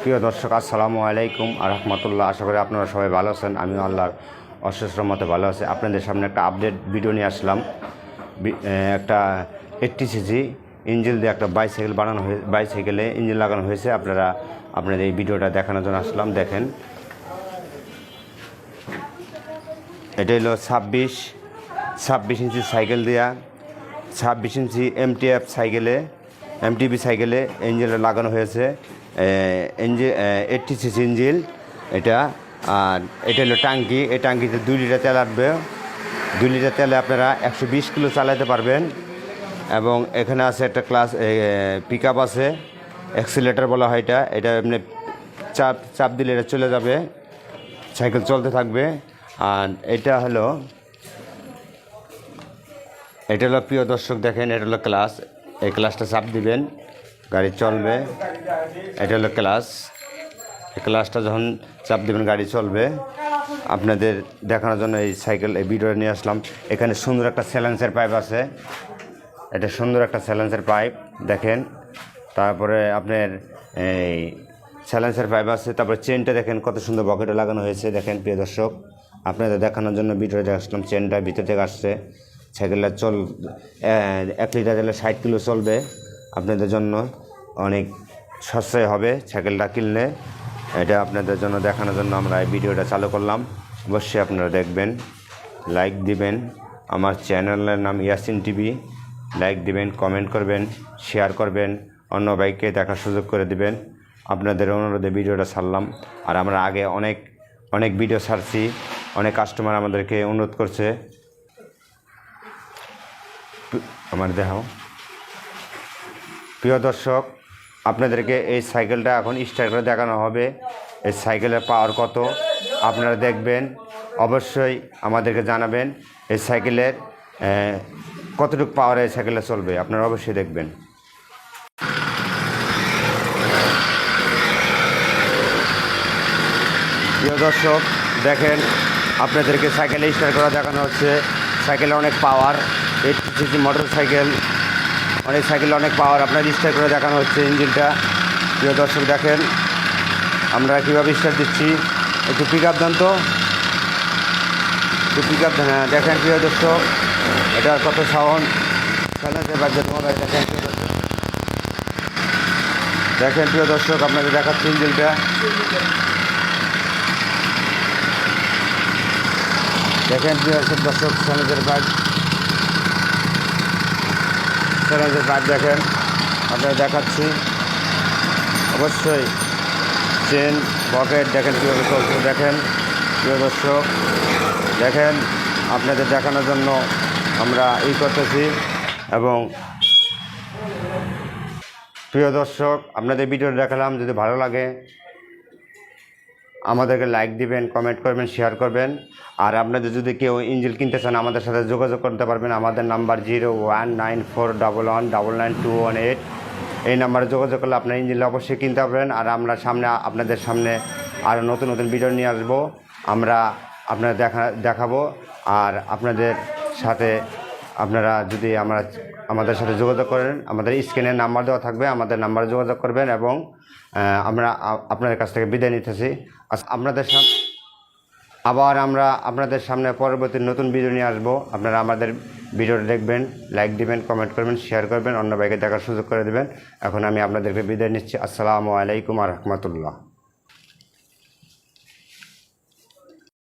প্রিয় দর্শক, আসসালামু আলাইকুম আ রহমতুল্লাহ। আশা করি আপনারা সবাই ভালো আছেন। আমিও আল্লাহর অশেষ রহমতে ভালো আছি। আপনাদের সামনে একটা আপডেট ভিডিও নিয়ে আসলাম। একটা 80cc ইঞ্জিন দিয়ে একটা বাইসাইকেল বানানো বাইসাইকেলে ইঞ্জিন লাগানো হয়েছে। আপনাদের এই ভিডিওটা দেখানোর জন্য আসলাম। দেখেন, এটা হলো 26 ইঞ্চি সাইকেল দেওয়া, 26 ইঞ্চি এমটিবি সাইকেলে ইঞ্জিনটা লাগানো হয়েছে। 80cc ইঞ্জিন এটা। আর এটা হলো টাঙ্কি। এই টাঙ্কিতে 2 লিটার তেল আসবে। 2 লিটার তেলে আপনারা 120 কিলো চালাতে পারবেন। এবং এখানে আছে একটা পিক আপ আছে, অ্যাক্সিলেটার বলা হয় এটা। এটা এমনি চাপ দিলে এটা চলে যাবে, সাইকেল চলতে থাকবে। আর এটা হলো প্রিয় দর্শক দেখেন, এটা হলো ক্লাস। এই ক্লাসটা চাপ দিবেন, গাড়ি চলবে। এটা হলো ক্লাস। এই ক্লাসটা যখন চাপ দিবেন গাড়ি চলবে। আপনাদের দেখানোর জন্য এই ভিডিওটা নিয়ে আসলাম। এখানে সুন্দর একটা স্যালেন্সার পাইপ আছে। এটা সুন্দর একটা স্যালেন্সার পাইপ দেখেন। তারপরে আপনার এই স্যালেন্সার পাইপ আছে। তারপরে চেনটা দেখেন কত সুন্দর বকেটে লাগানো হয়েছে। দেখেন প্রিয় দর্শক, আপনাদের দেখানোর জন্য ভিডিওটা আসলাম। চেনটা ভিতর থেকে আসছে। সাইকেলটা 1 লিটার তেলে 60 কিলো চলবে। আপনাদের জন্য অনেক সস্তায় হবে সাইকেলটা কিনলে। এটা আপনাদের জন্য দেখানোর জন্য আমরা এই ভিডিওটা চালু করলাম। অবশ্যই আপনারা দেখবেন, লাইক দিবেন। আমার চ্যানেলের নাম ইয়াসিন টিভি। লাইক দিবেন, কমেন্ট করবেন, শেয়ার করবেন, অন্য বাইককে দেখার সুযোগ করে দিবেন। আপনাদের অনুরোধে ভিডিওটা ছাড়লাম। আর আমরা আগে অনেক ভিডিও ছাড়ছি। অনেক কাস্টমার আমাদেরকে অনুরোধ করছে। আমার দেখাও প্রিয় দর্শক, আপনাদেরকে এই সাইকেলটা এখন স্টার্ট করে দেখানো হবে। এই সাইকেলের পাওয়ার কত আপনারা দেখবেন। অবশ্যই আমাদেরকে জানাবেন এই সাইকেলের কতটুকু পাওয়ার এই সাইকেলে চলবে। আপনারা অবশ্যই দেখবেন। প্রিয় দর্শক দেখেন, আপনাদেরকে সাইকেলে স্টার্ট করা দেখানো হচ্ছে। সাইকেলে অনেক পাওয়ার। 80cc মোটর সাইকেল, সাইকেলে অনেক পাওয়ার। আপনার স্টার্ট করে দেখানো হচ্ছে ইঞ্জিনটা। প্রিয় দর্শক দেখেন আমরা কীভাবে স্টার্ট দিচ্ছি। একটু পিক আপ দেন তো, একটু পিক আপ দেন। হ্যাঁ দেখেন প্রিয় দর্শক, এটা কত সাউন্ড। দেখেন প্রিয় দর্শক, আপনাদের দেখাচ্ছি ইঞ্জিনটা। দেখেন প্রিয় দর্শক, চ্যালেঞ্জের বাইক দেখেন, আপনারা দেখাচ্ছি। অবশ্যই চেন পকেট দেখেন কীভাবে চলছে। দেখেন প্রিয় দর্শক দেখেন, আপনাদের দেখানোর জন্য আমরা করতেছি। এবং প্রিয় দর্শক, আপনাদের ভিডিওটা দেখালাম। যদি ভালো লাগে আমাদেরকে লাইক দিবেন, কমেন্ট করবেন, শেয়ার করবেন। আর আপনাদের যদি কেউ ইঞ্জিন কিনতে চান আমাদের সাথে যোগাযোগ করতে পারবেন। আমাদের নাম্বার 019411999218। এই নাম্বারে যোগাযোগ করলে আপনার ইঞ্জিনটা অবশ্যই কিনতে পারবেন। আর আমরা আপনাদের সামনে আরও নতুন ভিডিও নিয়ে আসবো। আমরা আপনাদের দেখাবো। আর আপনাদের সাথে আপনারা যদি আমাদের সাথে যোগাযোগ করেন, আমাদের স্ক্রিনের নাম্বার দেওয়া থাকবে, আমাদের নাম্বারে যোগাযোগ করবেন। এবং আমরা আপনাদের কাছ থেকে বিদায় নিতেছি। আমরা আপনাদের সামনে পরবর্তী নতুন ভিডিও নিয়ে আসবো। আপনারা আমাদের ভিডিওটা দেখবেন, লাইক দিবেন, কমেন্ট করবেন, শেয়ার করবেন, অন্য বাইকে দেখার সুযোগ করে দেবেন। এখন আমি আপনাদেরকে বিদায় নিচ্ছি। আসসালামু আলাইকুম আ রহমতুল্লাহ।